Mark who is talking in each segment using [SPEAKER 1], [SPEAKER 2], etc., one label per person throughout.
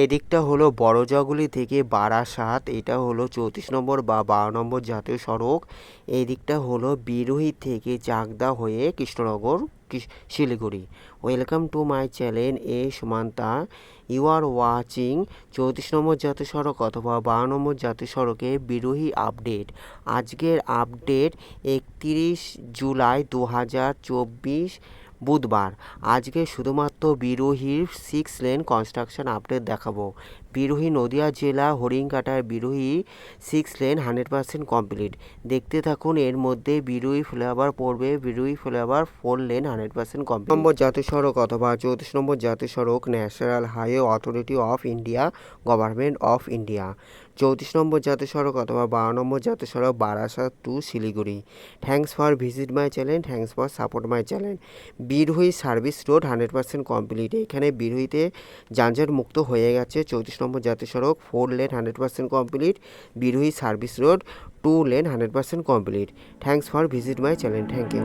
[SPEAKER 1] এদিকটা হলো বড়জগুলি থেকে বারাসাত, এটা হলো 34 নম্বর বা 12 নম্বর জাতীয় সড়ক। এই দিকটা হলো বিরোহী থেকে চাকদা হয়ে Krishnanagar Siliguri. Welcome to my channel এ Sumanta. You are watching 34 number জাতীয় সড়ক অথবা 12 নম্বর জাতীয় সড়কে বিরোহী আপডেট। আজকের আপডেট 31 জুলাই 2024 বুধবার। আজকে শুধুমাত্র বিরোহীর 6 লেন কনস্ট্রাকশন আপডেট দেখাবো। বিরোহী নদিয়া জেলা হরিণঘাটার বিরোহী 6 লেন 100% কমপ্লিট। দেখতে থাকুন। এর মধ্যে বিরোহী ফ্লাইওভার পড়বে, Birohi flyover 4 lane 100% complete. Number জাতীয় সড়ক অথবা 34 নম্বর জাতীয় সড়ক national highway authority of India, government of India. 34 number জাতীয় সড়ক অথবা 12 নম্বর জাতীয় সড়ক Barasat to Siliguri. Thanks for visit my channel, thanks for support my channel. Birohi service road 100% complete. এখানে বিরোহীতে যানজট মুক্ত হয়ে গেছে। 34 নম্বর জাতীয় সড়ক 4 lane 100% complete. Birohi service road 2 lane 100% complete. Thanks for visit my channel, thank you.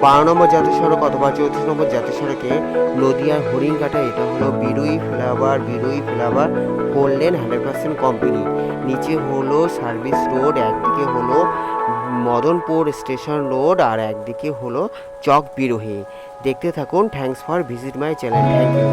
[SPEAKER 1] বারো নম্বর জাতীয় সড়ক অথবা 34 নম্বর জাতীয় সড়কে নদিয়ার হরিণঘাটা, এটা হলো বিরোহী ফ্লাইওভার, বিরোহী ফ্লাইওভার 4 লেন 100% কমপ্লিট। নিচে হলো সার্ভিস রোড, একদিকে হলো মদনপুর স্টেশন রোড আর একদিকে হলো চক বিরোহী। দেখতে থাকুন। Thanks for visit my channel, thank you.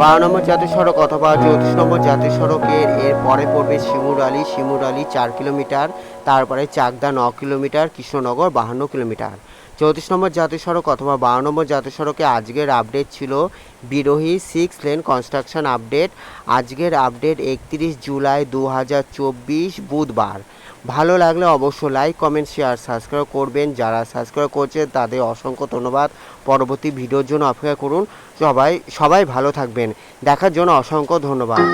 [SPEAKER 1] 12 নম্বর জাতীয় সড়ক অথবা 34 নম্বর জাতীয় সড়কের এর পরে পড়বে শিমুরালী 4 কিলোমিটার, তারপরে Chakdah 9 kilometre, Krishnanagar 52 kilometre. 34 number জাতীয় সড়ক অথবা 12 নম্বর জাতীয় সড়কে আজকের আপডেট ছিল বিরোহী 6 লেন কনস্ট্রাকশন আপডেট। আজকের আপডেট 31 জুলাই 2024 বুধবার। ভালো লাগলে অবশ্যই লাইক, কমেন্ট, শেয়ার, সাবস্ক্রাইব করবেন। যারা সাবস্ক্রাইব করছেন তাদের অসংখ্য ধন্যবাদ। পরবর্তী ভিডিওর জন্য অপেক্ষা করুন। সবাই ভালো থাকবেন। দেখার জন্য অসংখ্য ধন্যবাদ।